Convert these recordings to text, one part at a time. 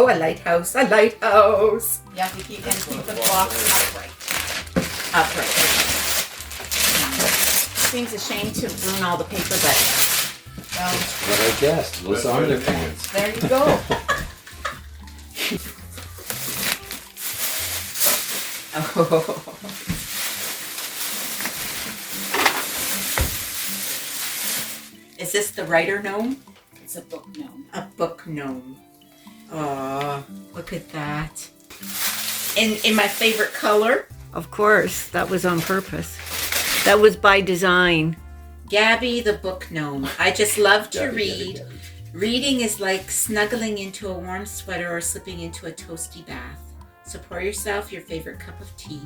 a lighthouse, a lighthouse. You have to keep the box upright. Upright. Seems a shame to ruin all the paper, but well, what I guessed. What's on their pants? there you go. Oh. Is this the writer gnome? It's a book gnome. A book gnome. Oh, look at that. In my favorite color. Of course, that was on purpose. That was by design. Gabby the book gnome. I just love to read. Reading is like snuggling into a warm sweater or slipping into a toasty bath. So pour yourself your favorite cup of tea,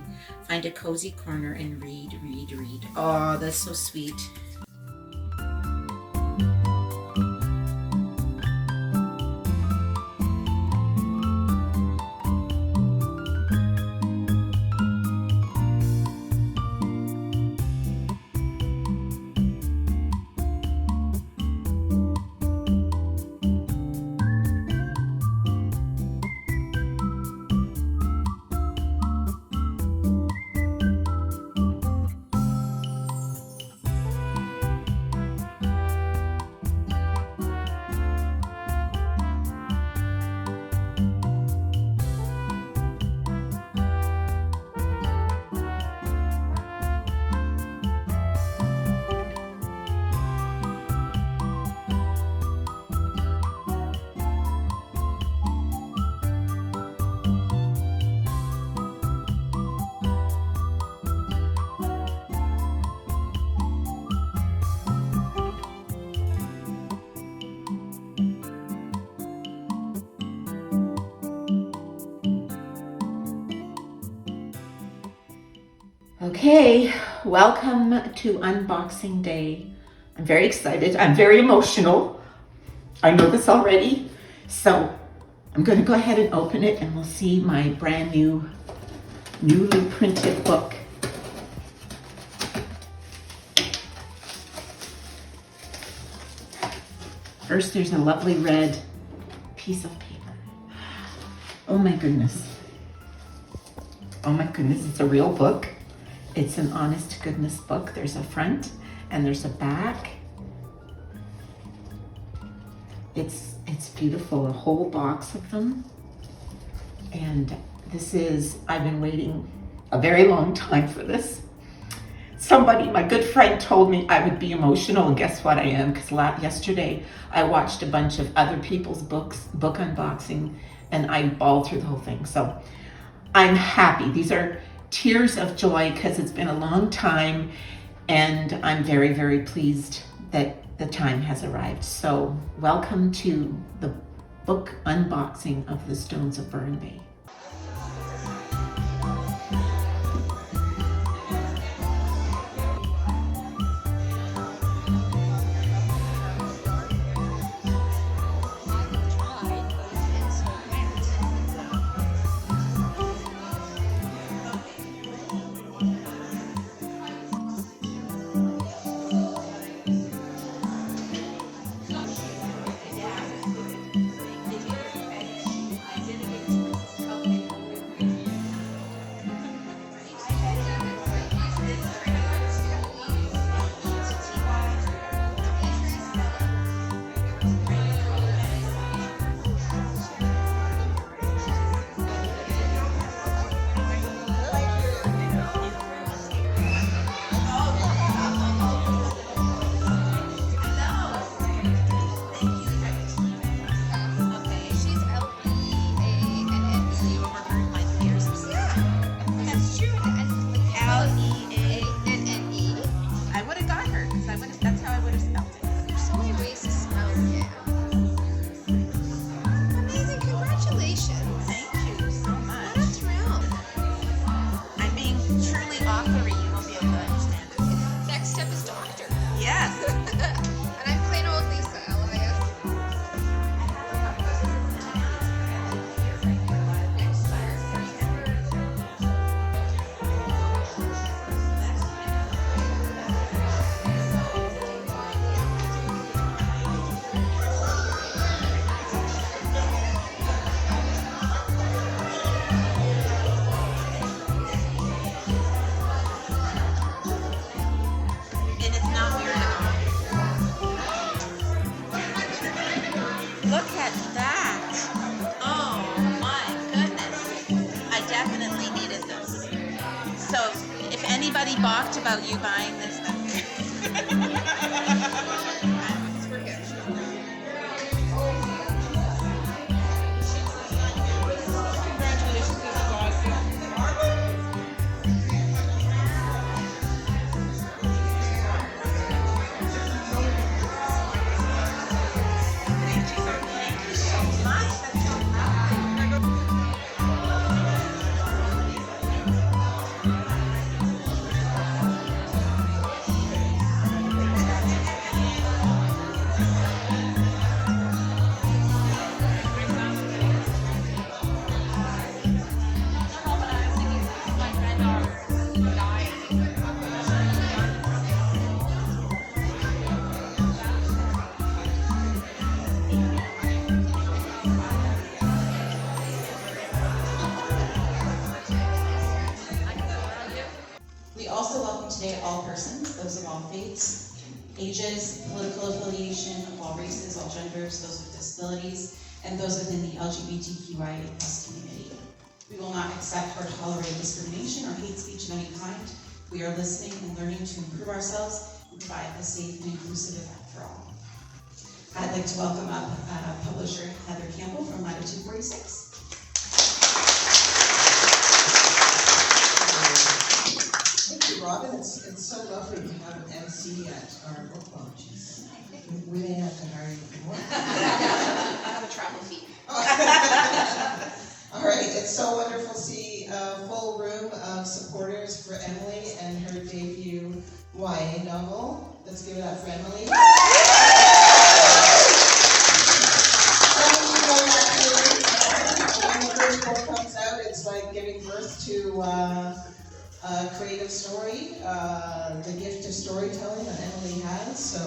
find a cozy corner and read, read, read. Oh, that's so sweet. Okay, welcome to unboxing day. I'm very excited. I'm very emotional. I know this already. So I'm going to go ahead and open it and we'll see my brand new, newly printed book. First, there's a lovely red piece of paper. Oh my goodness. Oh my goodness, it's a real book. It's an honest to goodness book. There's a front and there's a back. It's beautiful, a whole box of them. And this is, I've been waiting a very long time for this. Somebody, my good friend, told me I would be emotional, and guess what I am? Because yesterday I watched a bunch of other people's book unboxing and I bawled through the whole thing. So I'm happy. These are tears of joy because it's been a long time and I'm very, very pleased that the time has arrived. So welcome to the book unboxing of The Stones of Burren Bay. about you buying this book. We also welcome today all persons, those of all faiths, ages, political affiliation, of all races, all genders, those with disabilities, and those within the LGBTQIA+ community. We will not accept or tolerate discrimination or hate speech of any kind. We are listening and learning to improve ourselves and provide a safe and inclusive event for all. I'd like to welcome up publisher Heather Campbell from Latitude 46. Thank you, Robin. It's so lovely to have an MC at our book launches. We may have to hire you more. I have a travel fee. All right, it's so wonderful to see a full room of supporters for Emily and her debut YA novel. Let's give it up for Emily. When the first book comes out, it's like giving birth to a creative story, the gift of storytelling that Emily has. So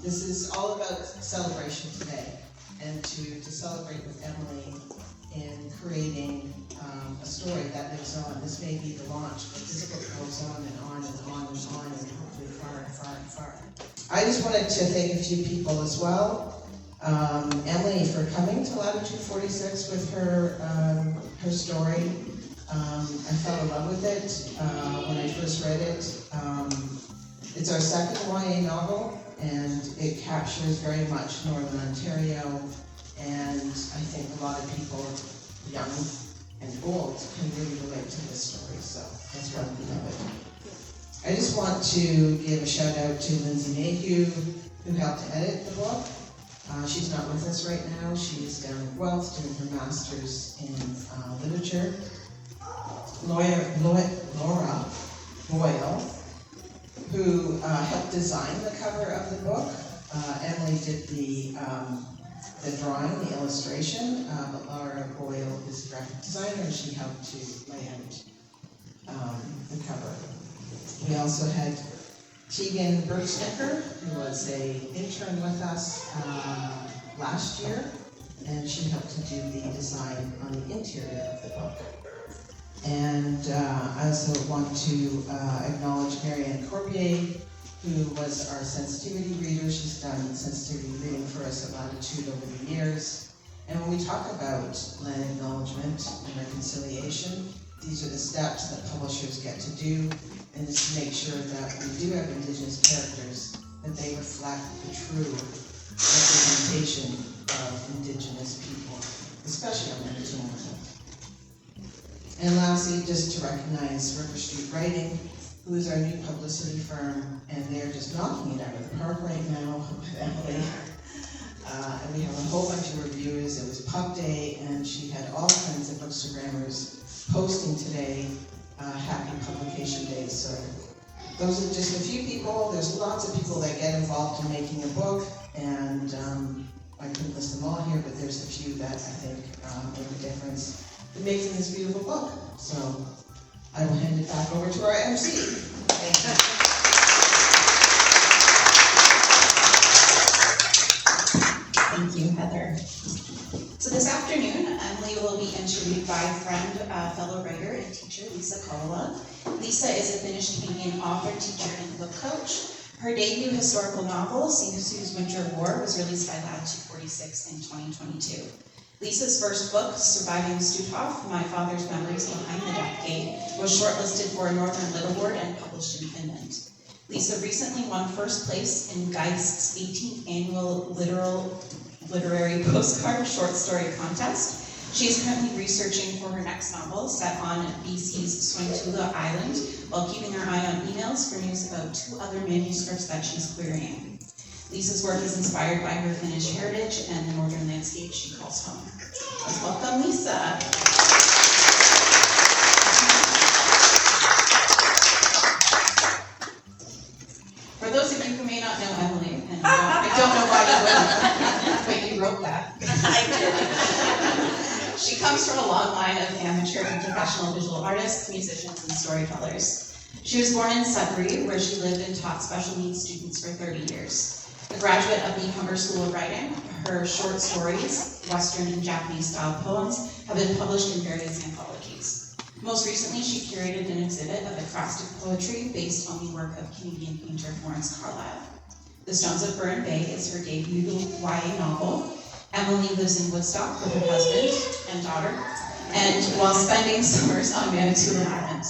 this is all about celebration today, and to celebrate with Emily in creating a story that lives on. This may be the launch, but this book goes on and on and on and on, and hopefully far and far and far. I just wanted to thank a few people as well. Emily for coming to Latitude 46 with her story. I fell in love with it when I first read it. It's our second YA novel, and it captures very much Northern Ontario, and I think a lot of people, young and old, can really relate to this story, so that's why we love it. I just want to give a shout out to Lindsay Mayhew, who helped edit the book. She's not with us right now. She's down in Guelph doing her master's in literature. Laura Boyle, who helped design the cover of the book. Emily did the drawing, the illustration, but Laura Boyle is the graphic designer, and she helped to lay out the cover. We also had Tegan Bergsnicker, who was an intern with us last year, and she helped to do the design on the interior of the book. And I also want to acknowledge Marianne Corbier, who was our sensitivity reader. She's done sensitivity reading for us at Latitude over the years. And when we talk about land acknowledgement and reconciliation, these are the steps that publishers get to do, and it's to make sure that we do have Indigenous characters, that they reflect the true representation of Indigenous people, especially on entertainment. And lastly, just to recognize River Street Writing, who is our new publicity firm, and they're just knocking it out of the park right now with Emily. And we have a whole bunch of reviewers. It was Pub Day, and she had all kinds of bookstagrammers posting today, happy publication day. So those are just a few people. There's lots of people that get involved in making a book, and I couldn't list them all here, but there's a few that I think make a difference in making this beautiful book. So I will hand it back over to our MC. Thank you. Thank you, Heather. So this afternoon, Emily will be interviewed by friend, fellow writer and teacher, Lisa Kola. Lisa is a Finnish Canadian author, teacher, and book coach. Her debut historical novel, St. Sue's Winter War, was released by Latitude 46 in 2022. Lisa's first book, Surviving Stutthof, My Father's Memories Behind the Death Gate, was shortlisted for a Northern Lit Award and published in Finland. Lisa recently won first place in Geist's 18th annual literary postcard short story contest. She is currently researching for her next novel, set on BC's Swintula Island, while keeping her eye on emails for news about 2 other manuscripts that she's querying. Lisa's work is inspired by her Finnish heritage and the northern landscape she calls home. Let's welcome Lisa. For those of you who may not know Emily, and I don't know why you wouldn't, but you wrote that. I did. She comes from a long line of amateur and professional visual artists, musicians, and storytellers. She was born in Sudbury, where she lived and taught special needs students for 30 years. A graduate of the Humber School of Writing, her short stories, Western and Japanese-style poems, have been published in various anthologies. Most recently, she curated an exhibit of acrostic poetry based on the work of Canadian painter Florence Carlyle. The Stones of Burren Bay is her debut YA novel. Emily lives in Woodstock with her husband and daughter, and while spending summers on Manitoulin Island.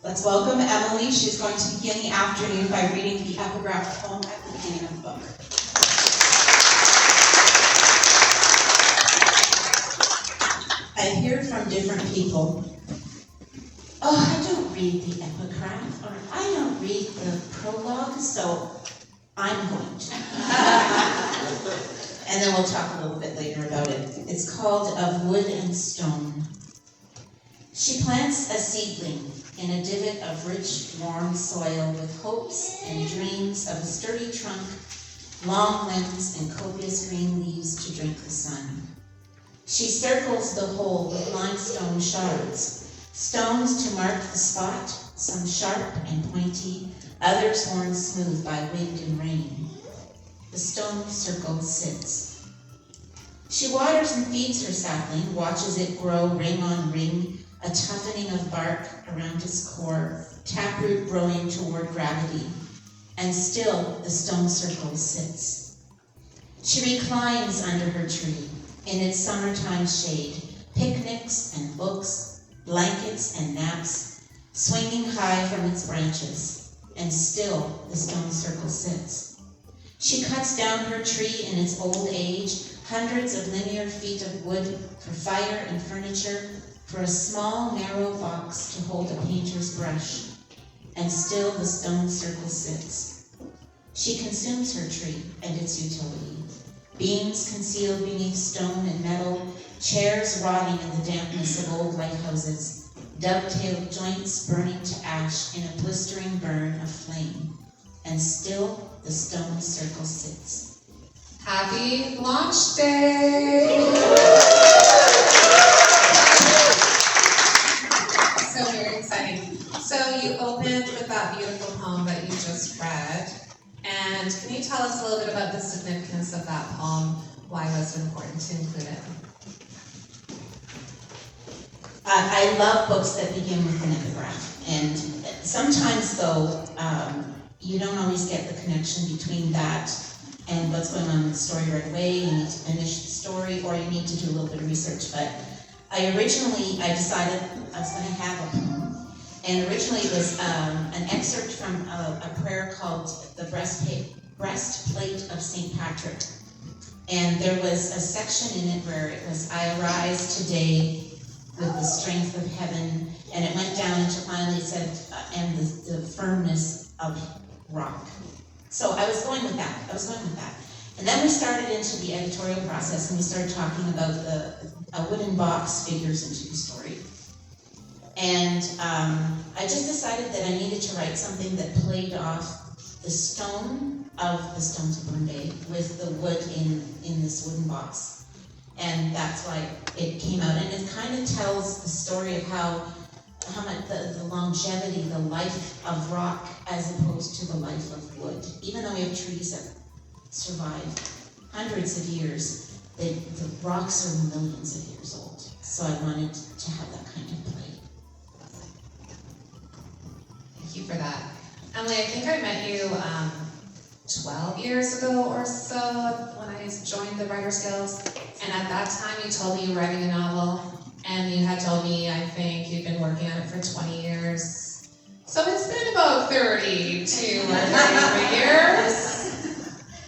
Let's welcome Emily. She's going to begin the afternoon by reading the epigraph poem at the beginning of the book. I hear from different people, oh, I don't read the epigraph, or I don't read the prologue, so I'm going to. And then we'll talk a little bit later about it. It's called Of Wood and Stone. She plants a seedling in a divot of rich, warm soil with hopes and dreams of a sturdy trunk, long limbs, and copious green leaves to drink the sun. She circles the hole with limestone shards, stones to mark the spot, some sharp and pointy, others worn smooth by wind and rain. The stone circle sits. She waters and feeds her sapling, watches it grow ring on ring, a toughening of bark around its core, taproot growing toward gravity, and still the stone circle sits. She reclines under her tree, in its summertime shade, picnics and books, blankets and naps, swinging high from its branches, and still the stone circle sits. She cuts down her tree in its old age, hundreds of linear feet of wood for fire and furniture, for a small, narrow box to hold a painter's brush, and still the stone circle sits. She consumes her tree and its utility. Beams concealed beneath stone and metal, chairs rotting in the dampness of old lighthouses, dovetailed joints burning to ash in a blistering burn of flame, and still the stone circle sits. Happy launch day! So very exciting. So you opened with that beautiful poem that you just read. And can you tell us a little bit about the significance of that poem? Why was it important to include it? I love books that begin with an epigraph. And sometimes, though, you don't always get the connection between that and what's going on in the story right away. You need to finish the story, or you need to do a little bit of research. But I decided I was going to have a poem. And originally it was an excerpt from a prayer called the Breastplate of St. Patrick. And there was a section in it where it was, I arise today with the strength of heaven. And it went down until finally it said, and the firmness of rock. So I was going with that. And then we started into the editorial process, and we started talking about a wooden box figures into the story. And I just decided that I needed to write something that played off the stone of the Stones of Burren Bay with the wood in this wooden box. And that's why it came out. And it kind of tells the story of how much the longevity, the life of rock as opposed to the life of wood. Even though we have trees that survive hundreds of years, the rocks are millions of years old. So I wanted to have that kind of play. Thank you for that. Emily, I think I met you 12 years ago or so when I joined the Writers Guild. And at that time you told me you were writing a novel, and you had told me, I think, you'd been working on it for 20 years. So it's been about 32 or 33 years.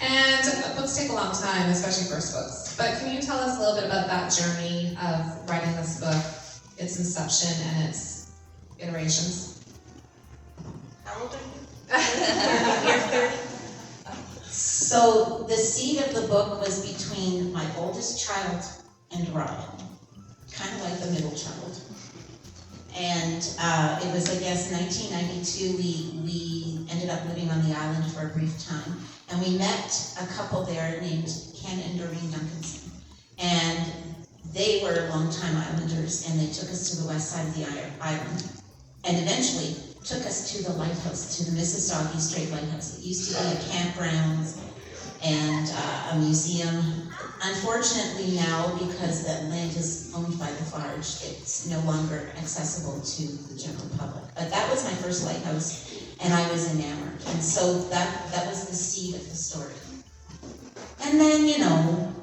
And books take a long time, especially first books. But can you tell us a little bit about that journey of writing this book, its inception and its iterations? How old are you? You're 30? So the seed of the book was between my oldest child and Ronald, kind of like the middle child. And it was, I guess, 1992, we ended up living on the island for a brief time. And we met a couple there named Ken and Doreen Duncanson. And they were longtime islanders, and they took us to the west side of the island. And eventually took us to the lighthouse, to the Mississauga Strait Lighthouse. It used to be a campground and a museum. Unfortunately now, because the land is owned by the Farge, it's no longer accessible to the general public. But that was my first lighthouse, and I was enamored. And so that was the seed of the story. And then, you know,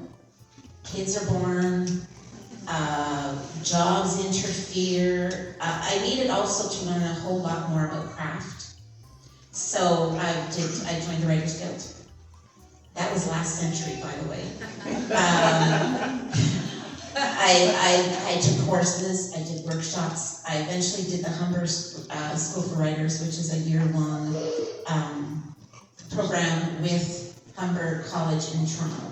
kids are born, jobs interfere. I needed also to learn a whole lot more about craft. So I joined the Writers Guild. That was last century, by the way. I took courses, I did workshops. I eventually did the Humber School for Writers, which is a year-long program with Humber College in Toronto.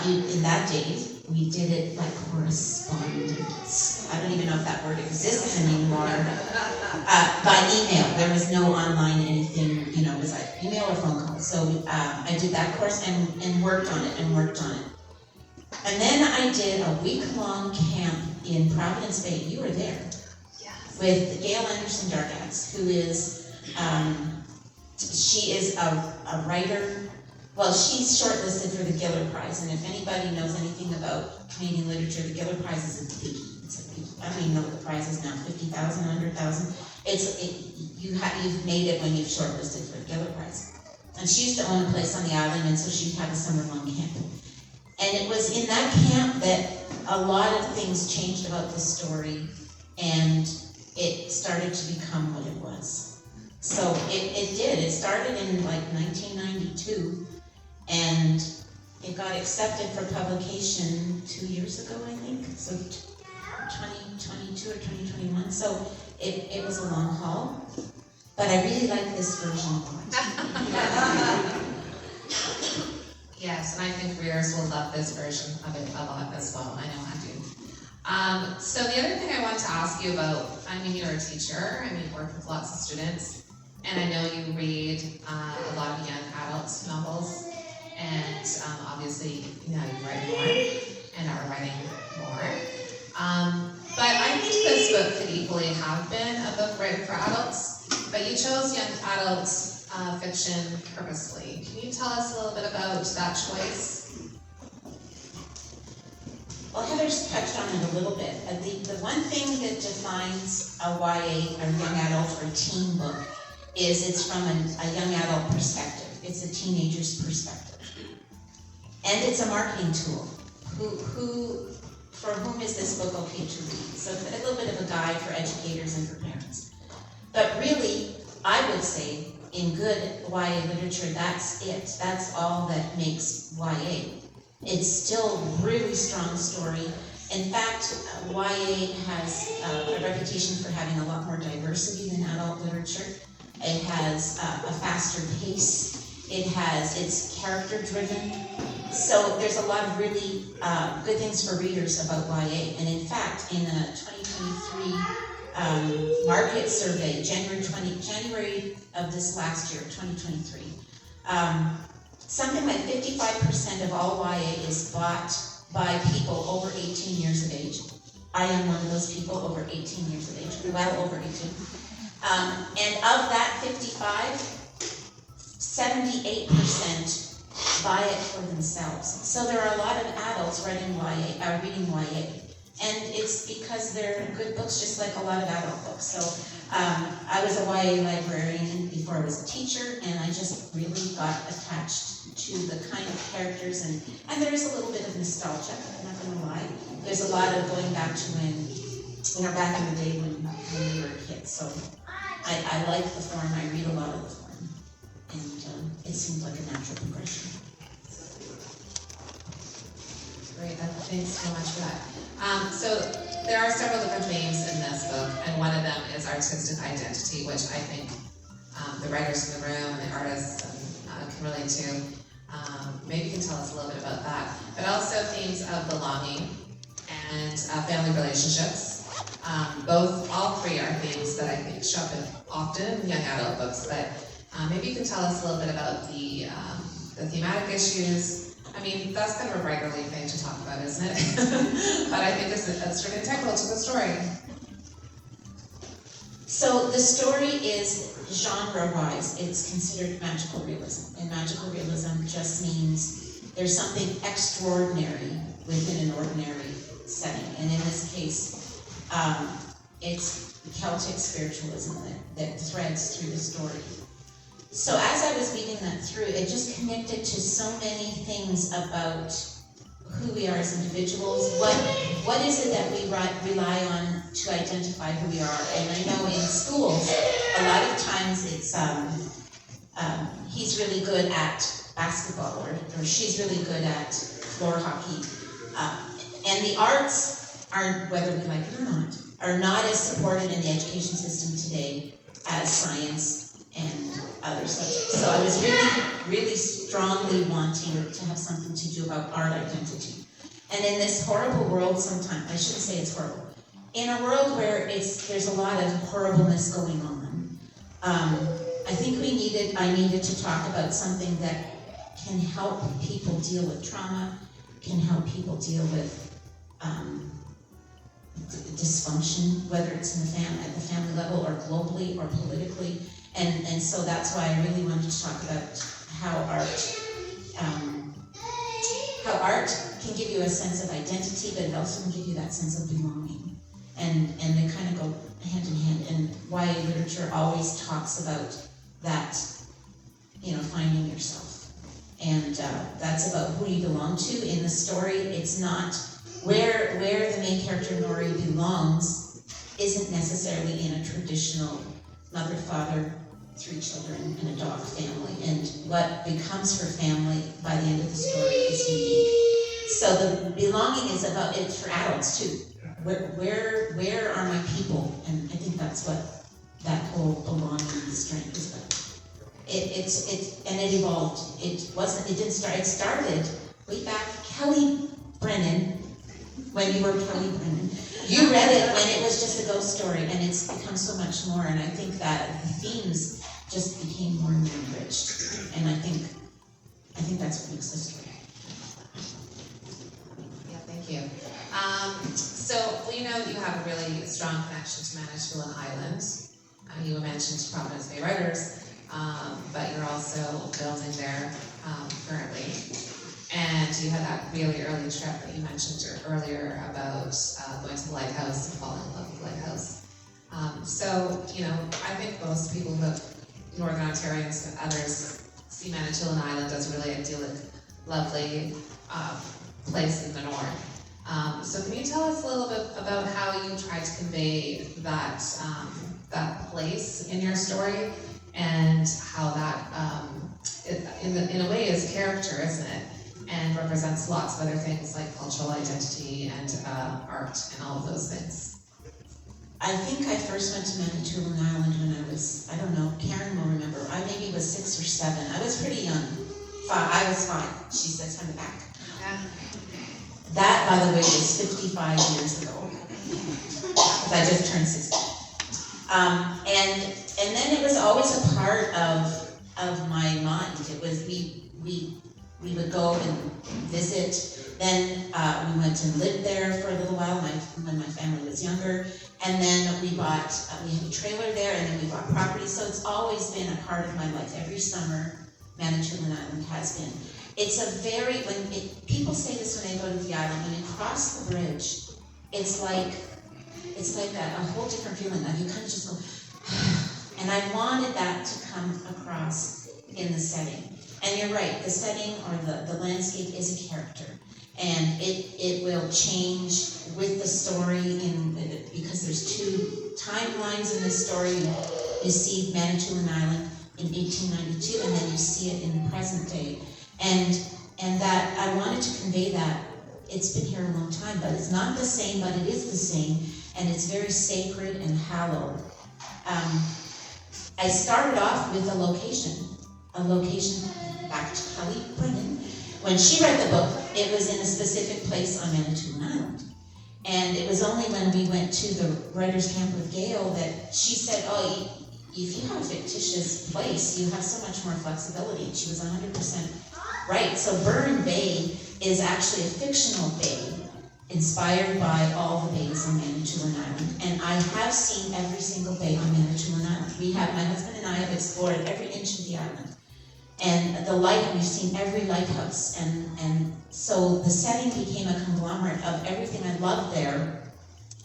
In that days, we did it like correspondence. I don't even know if that word exists anymore. By email. There was no online anything, you know, it was like email or phone call. So I did that course and worked on it. And then I did a week-long camp in Providence Bay. You were there. Yes. With Gail Anderson Dargads, who is, she is a writer. Well, she's shortlisted for the Giller Prize, and if anybody knows anything about Canadian literature, the Giller Prize is a biggie. It's a biggie. I don't even know what the prize is now, 50,000, 100,000. You've made it when you've shortlisted for the Giller Prize. And she used to own a place on the island, and so she'd have a summer-long camp. And it was in that camp that a lot of things changed about the story, and it started to become what it was. So it did. It started in like 1992. And it got accepted for publication 2 years ago, I think, so 2022 or 2021. So it was a long haul, but I really like this version a lot. Yes, and I think readers will love this version of it a lot as well. I know I do. So the other thing I wanted to ask you about, I mean, you're a teacher, and you work with lots of students, and I know you read a lot of young adult novels. And obviously, you know, you write more and are writing more. But I think this book could equally have been a book written for adults, but you chose young adult fiction purposely. Can you tell us a little bit about that choice? Well, Heather's touched on it a little bit. The one thing that defines a YA, or young adult or teen book, is it's from a young adult perspective. It's a teenager's perspective. And it's a marketing tool. For whom is this book okay to read? So it's a little bit of a guide for educators and for parents. But really, I would say, in good YA literature, that's it. That's all that makes YA. It's still a really strong story. In fact, YA has a reputation for having a lot more diversity than adult literature. It has a faster pace. It's character-driven. So there's a lot of really good things for readers about YA. And in fact, in a 2023 market survey, January of this last year, 2023, something like 55% of all YA is bought by people over 18 years of age. I am one of those people over 18 years of age, well over 18. And of that 55, 78% buy it for themselves. So there are a lot of adults reading YA. And it's because they're good books, just like a lot of adult books. So I was a YA librarian before before I was a teacher, and I just really got attached to the kind of characters, and there is a little bit of nostalgia, I'm not gonna lie. There's a lot of going back to when, back in the day when we were kids, so I like the form, I read a lot of the form, and it seems like a natural progression. Great, thanks so much for that. So there are several different themes in this book, and one of them is artistic identity, which I think the writers in the room and the artists can relate to. Maybe you can tell us a little bit about that. But also themes of belonging and family relationships. All three are themes that I think show up often in young adult books, but maybe you can tell us a little bit about the thematic issues. I mean, that's kind of a regularly thing to talk about, isn't it? But I think it's sort of integral to the story. So the story is genre-wise, it's considered magical realism. And magical realism just means there's something extraordinary within an ordinary setting. And in this case, it's Celtic spiritualism that threads through the story. So as I was reading that through, it just connected to so many things about who we are as individuals. What is it that we rely on to identify who we are? And I know in schools, a lot of times it's he's really good at basketball, or she's really good at floor hockey. And the arts aren't, whether we like it or not, are not as supported in the education system today as science and other subjects. So I was really strongly wanting to have something to do about art identity. And in this horrible world sometimes, I shouldn't say it's horrible, in a world where there's a lot of horribleness going on, I think I needed to talk about something that can help people deal with trauma, can help people deal with dysfunction, whether it's at the family level or globally or politically. And so that's why I really wanted to talk about how art can give you a sense of identity, but it also can give you that sense of belonging. And they kind of go hand in hand, and why literature always talks about that, finding yourself. And that's about who you belong to. In the story, it's not where the main character Nori belongs isn't necessarily in a traditional mother, father, 3 children, and a dog family. And what becomes her family by the end of the story is unique. So the belonging is about it for adults too. Where are my people? And I think that's what that whole belonging strength is about. It evolved. It started way back. Kelly Brennan, when you were Kelly Brennan, you read it when it was just a ghost story, and it's become so much more. And I think that the themes just became more and more enriched. And I think that's what makes this story. Yeah, thank you. So we know that you have a really strong connection to Manitoulin Island. You mentioned Providence Bay Writers, but you're also building there currently. And you had that really early trip that you mentioned earlier about going to the lighthouse and falling in love with the lighthouse. So, I think most people who have Northern Ontarians and others see Manitoulin Island as a really idyllic, lovely place in the north. So can you tell us a little bit about how you tried to convey that place in your story, and how that, in a way, is character, isn't it? And represents lots of other things like cultural identity and art and all of those things. I think I first went to Manitoulin Island when I was, I don't know, Karen will remember, I maybe was 6 or 7. I was pretty young. I was 5, she says, from the back. Yeah. That, by the way, was 55 years ago. Because I just turned 60. And then it was always a part of my mind. It was, we would go and visit. Then we went and lived there for a little while when my family was younger. And then we had a trailer there, and then we bought property. So it's always been a part of my life. Every summer, Manitoulin Island has been. It's people say this when they go to the island, when you cross the bridge, it's like that, a whole different feeling. Like you kind of just go, And I wanted that to come across in the setting. And you're right, the setting or the landscape is a character. And it will change with the story because there's two timelines in this story. You see Manitoulin Island in 1892, and then you see it in the present day. And that I wanted to convey that it's been here a long time, but it's not the same, but it is the same, and it's very sacred and hallowed. I started off with a location back to Kelly Brennan. When she read the book, it was in a specific place on Manitoulin Island. And it was only when we went to the writer's camp with Gail that she said, oh, if you have a fictitious place, you have so much more flexibility. And she was 100% right. So Burren Bay is actually a fictional bay inspired by all the bays on Manitoulin Island. And I have seen every single bay on Manitoulin Island. My husband and I have explored every inch of the island. And we've seen every lighthouse. And so the setting became a conglomerate of everything I loved there,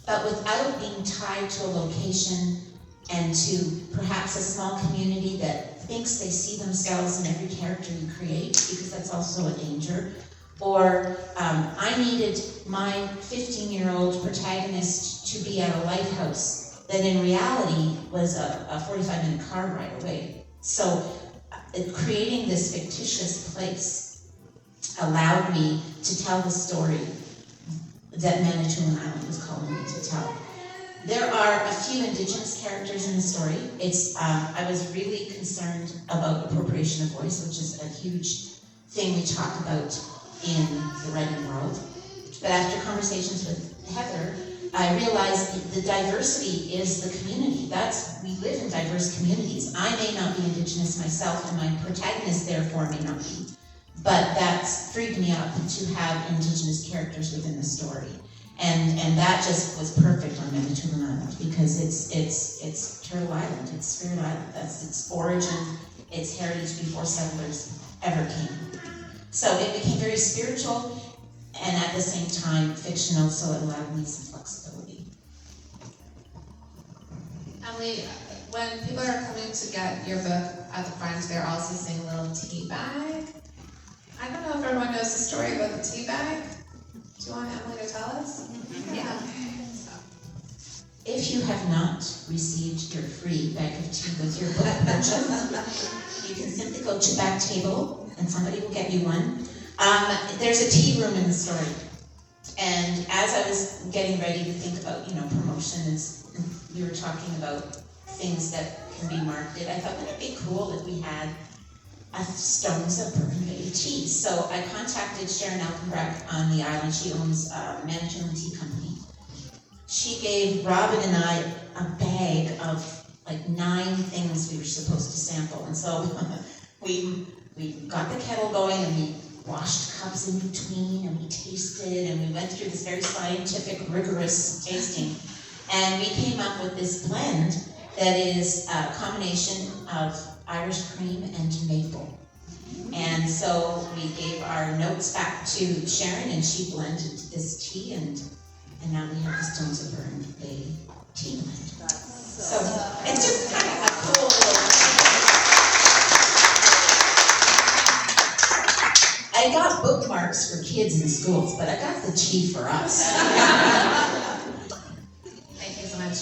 but without being tied to a location and to perhaps a small community that thinks they see themselves in every character you create, because that's also a danger. Or I needed my 15-year-old protagonist to be at a lighthouse that in reality was a 45-minute car ride away. So creating this fictitious place allowed me to tell the story that Manitoulin Island was calling me to tell. There are a few Indigenous characters in the story. I was really concerned about appropriation of voice, which is a huge thing we talk about in the writing world. But after conversations with Heather, I realized the diversity is the community. We live in diverse communities. I may not be Indigenous myself, and my protagonist therefore may not be. But that's freed me up to have Indigenous characters within the story. And that just was perfect on Manitoulin Island, because it's Turtle Island, it's Spirit Island. That's its origin, its heritage before settlers ever came. So it became very spiritual and at the same time fictional, so it allowed me some flexibility. Emily, when people are coming to get your book at the front, they're also seeing a little tea bag. I don't know if everyone knows the story about the tea bag. Do you want Emily to tell us? Yeah. If you have not received your free bag of tea with your book purchase, you can simply go to back table and somebody will get you one. There's a tea room in the story. And as I was getting ready to think about, promotions, we were talking about things that can be marketed, I thought, wouldn't it be cool if we had stones of Burren Bay tea? So I contacted Sharon Alkenbrecht on the island. She owns Manitoulin Tea Company. She gave Robin and I a bag of like 9 things we were supposed to sample. And so we got the kettle going and we washed cups in between and we tasted and we went through this very scientific, rigorous tasting. And we came up with this blend that is a combination of Irish cream and maple. And so we gave our notes back to Sharon and she blended this tea and now we have the Stones of Burren Bay tea blend. So it's just kind of a cool little... I got bookmarks for kids in schools, but I got the tea for us. Thank you so much.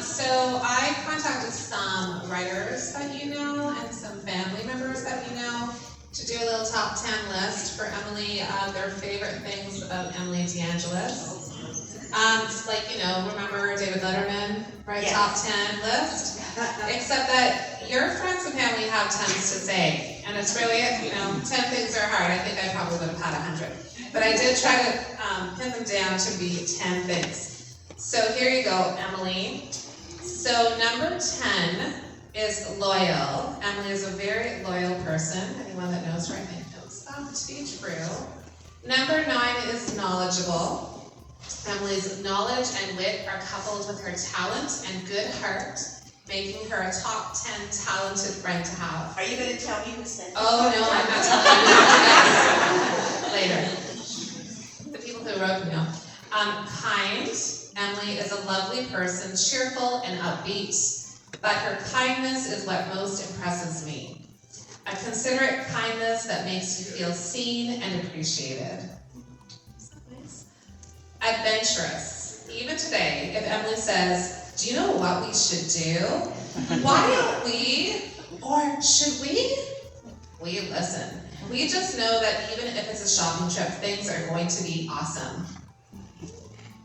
So I contacted some writers that you know and some family members that you know to do a little top 10 list for Emily of their favorite things about Emily Angelis. Remember David Letterman, right? Yeah. Top 10 list? Except that your friends and family have tons to say. And it's really, 10 things are hard. I think I probably would have had 100. But I did try to pin them down to be 10 things. So here you go, Emily. So number 10 is loyal. Emily is a very loyal person. Anyone that knows her, I think, knows that to be true. Number 9 is knowledgeable. Emily's knowledge and wit are coupled with her talent and good heart, making her a top 10 talented friend to have. Are you going to tell me who said that? Oh, no, I'm not telling you. Later. The people who wrote know. Kind. Emily is a lovely person, cheerful and upbeat. but her kindness is what most impresses me. A considerate kindness that makes you feel seen and appreciated. Adventurous. Even today, if Emily says, do you know what we should do? Why don't we? Or should we? We listen. We just know that even if it's a shopping trip, things are going to be awesome.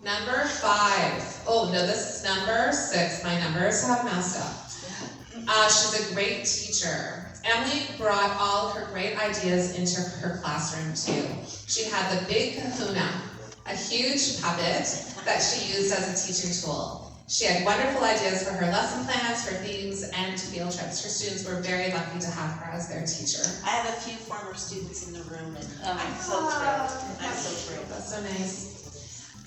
Number 5. Oh, no, this is number 6. My numbers have messed up. She's a great teacher. Emily brought all her great ideas into her classroom too. She had the big kahuna, a huge puppet that she used as a teaching tool. She had wonderful ideas for her lesson plans, for themes, and field trips. Her students were very lucky to have her as their teacher. I have a few former students in the room, and I'm so thrilled. I'm so thrilled. That's so nice.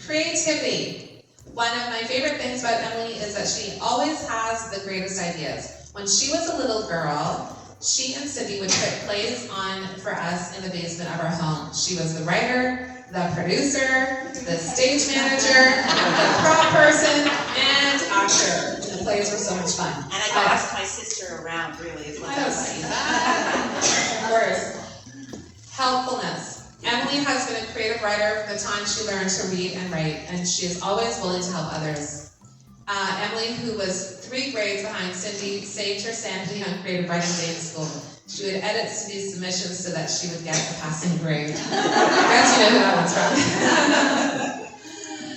Creativity. One of my favorite things about Emily is that she always has the greatest ideas. When she was a little girl, she and Cindy would put plays on for us in the basement of our home. She was the writer, the producer, the stage manager, the prop person, and actor. The plays were so much fun. And I bossed my sister around, really, is what I that don't was. see that. Of course. Helpfulness. Emily has been a creative writer from the time she learned to read and write, and she is always willing to help others. Emily, who was 3 grades behind Cindy, saved her sanity on creative writing day in school. She would edit Cindy's submissions so that she would get a passing grade. I guess you know who that one's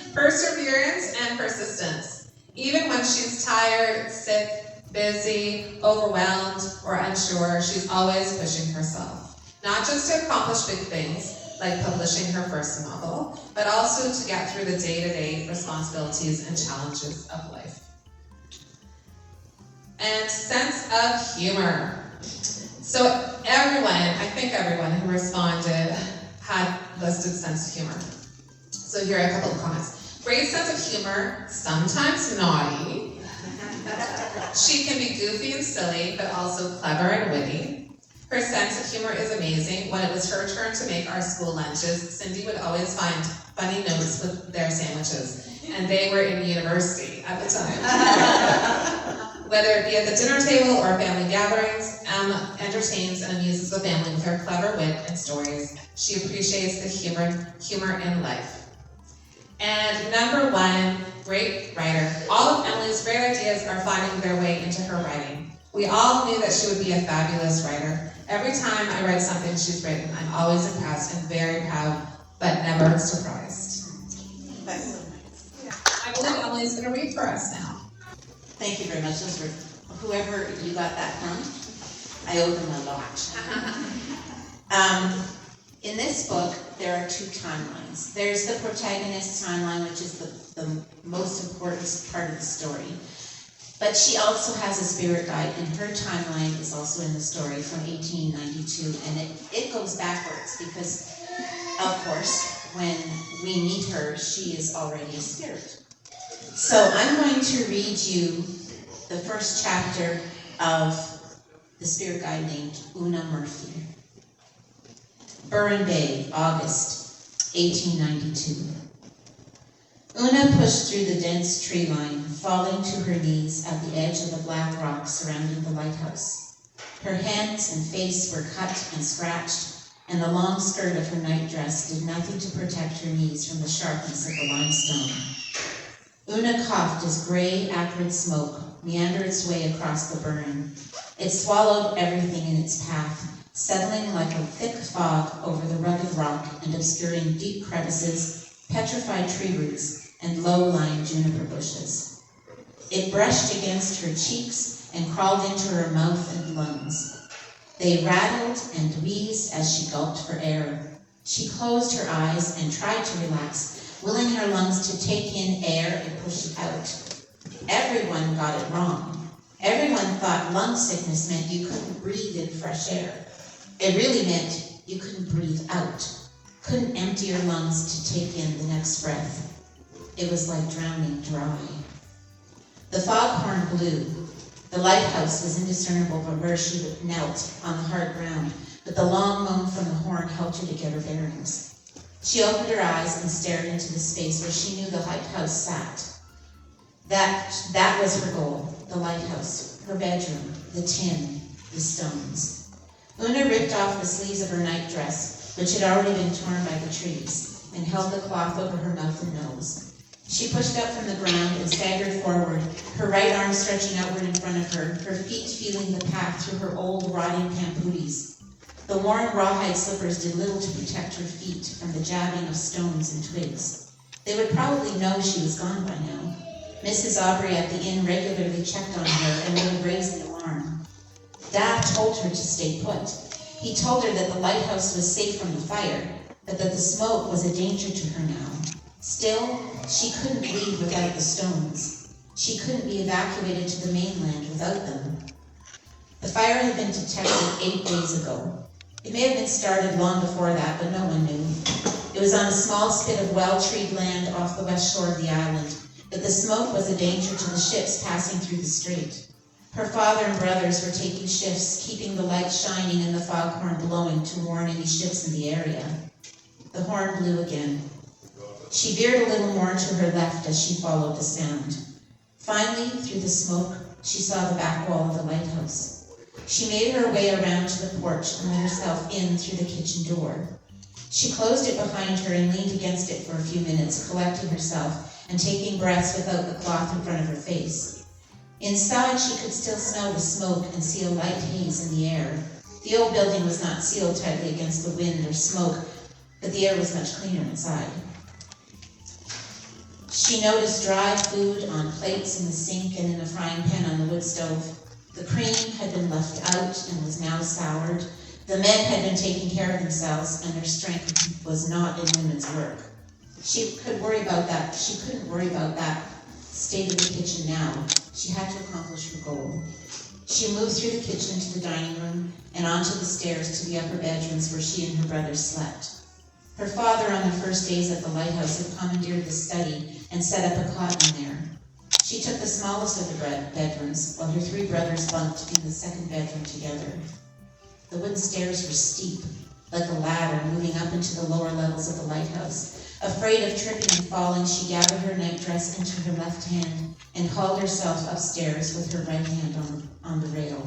from. Perseverance and persistence. Even when she's tired, sick, busy, overwhelmed, or unsure, she's always pushing herself. Not just to accomplish big things, like publishing her first novel, but also to get through the day-to-day responsibilities and challenges of life. And sense of humor. So I think everyone who responded had listed sense of humor. So here are a couple of comments. Great sense of humor, sometimes naughty. She can be goofy and silly, but also clever and witty. Her sense of humor is amazing. When it was her turn to make our school lunches, Cindy would always find funny notes with their sandwiches, and they were in university at the time. Whether it be at the dinner table or family gatherings, Emma entertains and amuses the family with her clever wit and stories. She appreciates the humor in life. And number 1, great writer. All of Emily's great ideas are finding their way into her writing. We all knew that she would be a fabulous writer. Every time I write something she's written, I'm always impressed and very proud, but never surprised. That's so nice. I believe Emily's going to read for us now. Thank you very much. Those were, whoever you got that from, I owe them a lot. In this book, there are 2 timelines. There's the protagonist's timeline, which is the most important part of the story. But she also has a spirit guide, and her timeline is also in the story from 1892, and it goes backwards because, of course, when we meet her, she is already a spirit. So I'm going to read you the first chapter of the spirit guide named Una Murphy. Burren Bay, August 1892. Una pushed through the dense tree line, falling to her knees at the edge of the black rock surrounding the lighthouse. Her hands and face were cut and scratched, and the long skirt of her night dress did nothing to protect her knees from the sharpness of the limestone. Una coughed as gray, acrid smoke meandered its way across the burn. It swallowed everything in its path, settling like a thick fog over the rugged rock and obscuring deep crevices, petrified tree roots, and low-lying juniper bushes. It brushed against her cheeks and crawled into her mouth and lungs. They rattled and wheezed as she gulped for air. She closed her eyes and tried to relax, willing her lungs to take in air and push it out. Everyone got it wrong. Everyone thought lung sickness meant you couldn't breathe in fresh air. It really meant you couldn't breathe out, couldn't empty your lungs to take in the next breath. It was like drowning dry. The foghorn blew. The lighthouse was indiscernible from where she knelt on the hard ground, but the long moan from the horn helped her to get her bearings. She opened her eyes and stared into the space where she knew the lighthouse sat. That was her goal. the lighthouse, her bedroom, the tin, the stones. Una ripped off the sleeves of her night dress, which had already been torn by the trees, and held the cloth over her mouth and nose. She pushed up from the ground and staggered forward, her right arm stretching outward in front of her, her feet feeling the path through her old, rotting pampooties. The worn rawhide slippers did little to protect her feet from the jabbing of stones and twigs. They would probably know she was gone by now. Mrs. Aubrey at the inn regularly checked on her and would have raised the alarm. Dad told her to stay put. He told her that the lighthouse was safe from the fire, but that the smoke was a danger to her now. Still, she couldn't leave without the stones. She couldn't be evacuated to the mainland without them. The fire had been detected 8 days ago. It may have been started long before that, but no one knew. It was on a small spit of well-treed land off the west shore of the island, but the smoke was a danger to the ships passing through the strait. Her father and brothers were taking shifts, keeping the lights shining and the foghorn blowing to warn any ships in the area. The horn blew again. She veered a little more to her left as she followed the sound. Finally, through the smoke, she saw the back wall of the lighthouse. She made her way around to the porch and let herself in through the kitchen door. She closed it behind her and leaned against it for a few minutes, collecting herself and taking breaths without the cloth in front of her face. Inside, she could still smell the smoke and see a light haze in the air. The old building was not sealed tightly against the wind or smoke, but the air was much cleaner inside. She noticed dry food on plates in the sink and in a frying pan on the wood stove. The cream had been left out and was now soured. The men had been taking care of themselves, and their strength was not in women's work. She couldn't worry about that state of the kitchen now. She had to accomplish her goal. She moved through the kitchen to the dining room and onto the stairs to the upper bedrooms where she and her brothers slept. Her father, on the first days at the lighthouse, had commandeered the study and set up a cot in there. She took the smallest of the bedrooms, while her 3 brothers bunked in the second bedroom together. The wooden stairs were steep, like a ladder moving up into the lower levels of the lighthouse. Afraid of tripping and falling, she gathered her nightdress into her left hand and hauled herself upstairs with her right hand on the rail.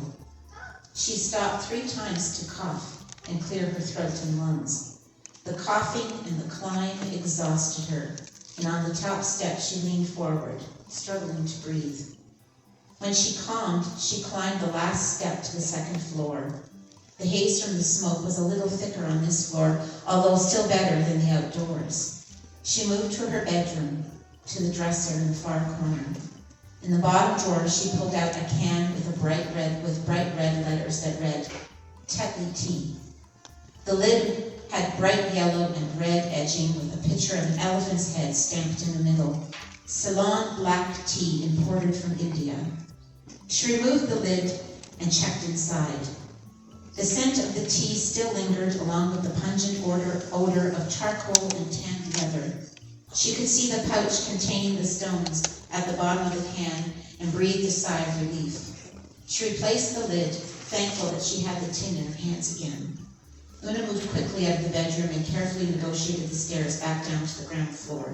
She stopped 3 times to cough and clear her throat and lungs. The coughing and the climb exhausted her, and on the top step she leaned forward, struggling to breathe. When she calmed, she climbed the last step to the second floor. The haze from the smoke was a little thicker on this floor, although still better than the outdoors. She moved to her bedroom, to the dresser in the far corner. In the bottom drawer, she pulled out a can with bright red letters that read, Tetley Tea. The lid had bright yellow and red edging with a picture of an elephant's head stamped in the middle. Ceylon black tea imported from India. She removed the lid and checked inside. The scent of the tea still lingered along with the pungent odor of charcoal and tanned leather. She could see the pouch containing the stones at the bottom of the can and breathed a sigh of relief. She replaced the lid, thankful that she had the tin in her hands again. Una moved quickly out of the bedroom and carefully negotiated the stairs back down to the ground floor.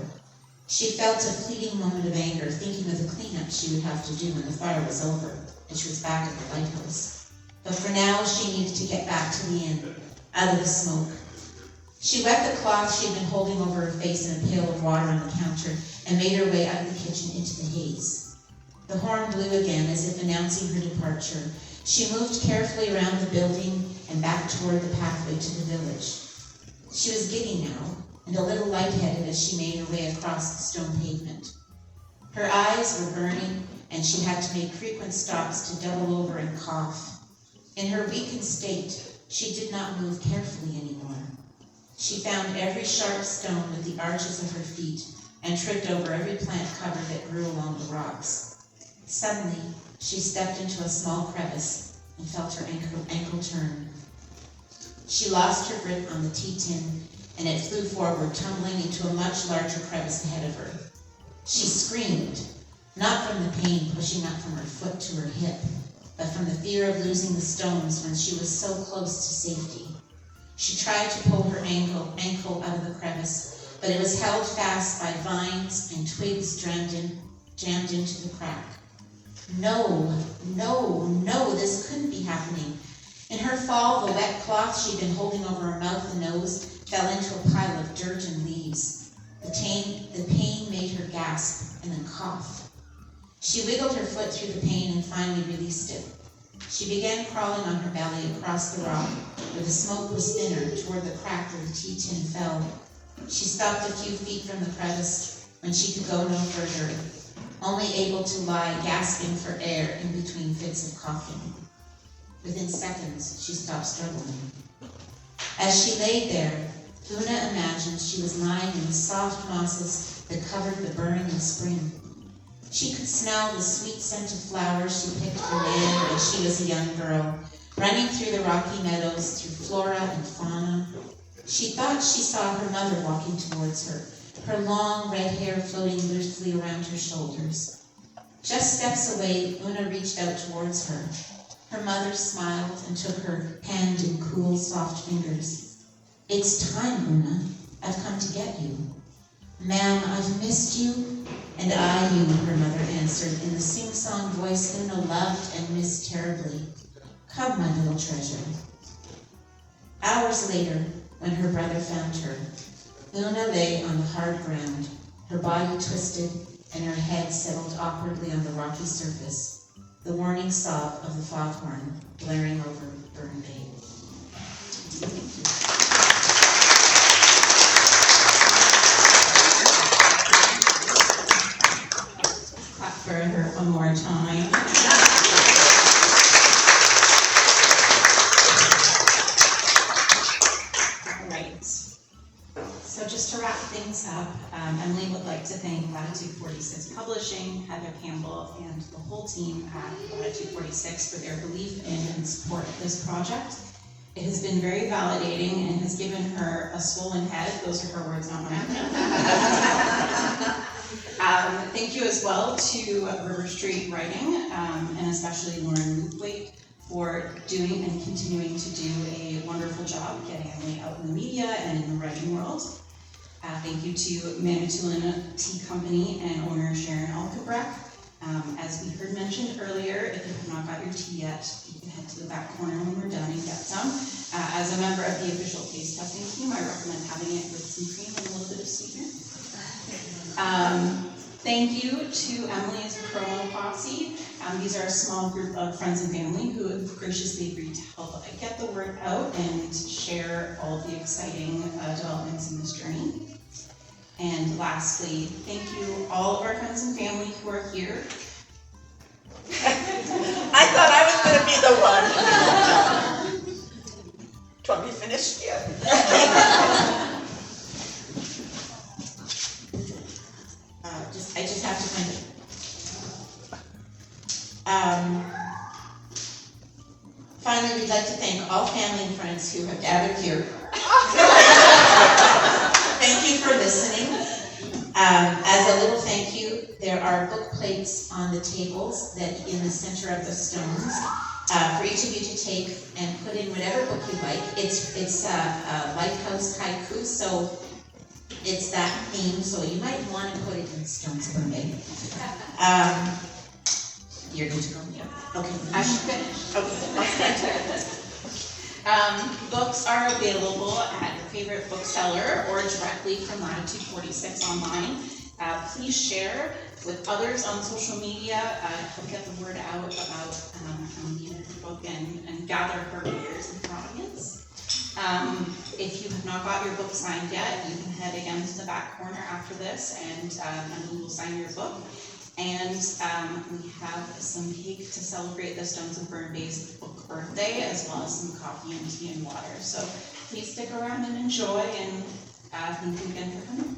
She felt a fleeting moment of anger, thinking of the cleanup she would have to do when the fire was over and she was back at the lighthouse. But for now, she needed to get back to the inn, out of the smoke. She wet the cloth she had been holding over her face in a pail of water on the counter and made her way out of the kitchen into the haze. The horn blew again as if announcing her departure. She moved carefully around the building and back toward the pathway to the village. She was giddy now, and a little lightheaded as she made her way across the stone pavement. Her eyes were burning, and she had to make frequent stops to double over and cough. In her weakened state, she did not move carefully anymore. She found every sharp stone with the arches of her feet and tripped over every plant cover that grew along the rocks. Suddenly, she stepped into a small crevice and felt her ankle turn. She lost her grip on the tea tin, and it flew forward, tumbling into a much larger crevice ahead of her. She screamed, not from the pain pushing up from her foot to her hip, but from the fear of losing the stones when she was so close to safety. She tried to pull her ankle out of the crevice, but it was held fast by vines and twigs jammed into the crack. No, this couldn't be happening. In her fall, the wet cloth she'd been holding over her mouth and nose fell into a pile of dirt and leaves. The pain made her gasp and then cough. She wiggled her foot through the pain and finally released it. She began crawling on her belly across the rock, where the smoke was thinner, toward the crack where the tea tin fell. She stopped a few feet from the crevice when she could go no further, only able to lie gasping for air in between fits of coughing. Within seconds, she stopped struggling. As she lay there, Una imagined she was lying in the soft mosses that covered the Burren in spring. She could smell the sweet scent of flowers she picked for land when she was a young girl, running through the rocky meadows, through flora and fauna. She thought she saw her mother walking towards her long red hair floating loosely around her shoulders. Just steps away, Una reached out towards her. Her mother smiled and took her hand in cool, soft fingers. "It's time, Una. I've come to get you." "Ma'am, I've missed you." "And I you," her mother answered in the sing-song voice Una loved and missed terribly. "Come, my little treasure." Hours later, when her brother found her, Una lay on the hard ground, her body twisted and her head settled awkwardly on the rocky surface, the warning sob of the foghorn blaring over Burren Bay. Clap for her one more time. All right. So just to wrap things up, Emily would like to thank Latitude 46 Publishing, Heather Campbell, and the whole team at Latitude 46 for their belief in and support of this project. It has been very validating and has given her a swollen head. Those are her words, not mine. Thank you as well to River Street Writing, and especially Lauren Luthwaite for doing and continuing to do a wonderful job getting Emily out in the media and in the writing world. Thank you to Manitoulin Tea Company and owner Sharon Alcabrecht. As we heard mentioned earlier, if you have not got your tea yet, you can head to the back corner when we're done and get some. As a member of the official taste testing team, I recommend having it with some cream and a little bit of sweetener. Thank you to Emily's promo posse. These are a small group of friends and family who have graciously agreed to help get the word out and share all the exciting developments in this journey. And lastly, thank you all of our friends and family who are here. I thought I was going to be the one. Do you want me to finish? Yeah. I just have to find it. Finally, we'd like to thank all family and friends who have gathered here. Thank you for listening. As a little thank you, there are book plates on the tables that in the center of the stones for each of you to take and put in whatever book you like. It's a lighthouse haiku, so it's that theme, so you might want to put it in stones for me. You're good to go? Yeah. Okay. I'm finished. Okay. Books are available at your favorite bookseller or directly from Latitude 46 online. Please share with others on social media. Help get the word out about the book and gather her readers and her audience. If you have not got your book signed yet, you can head again to the back corner after this and we will sign your book. And we have some cake to celebrate the Stones of Burren Bay's book birthday, as well as some coffee and tea and water. So please stick around and enjoy, and thank you again for coming.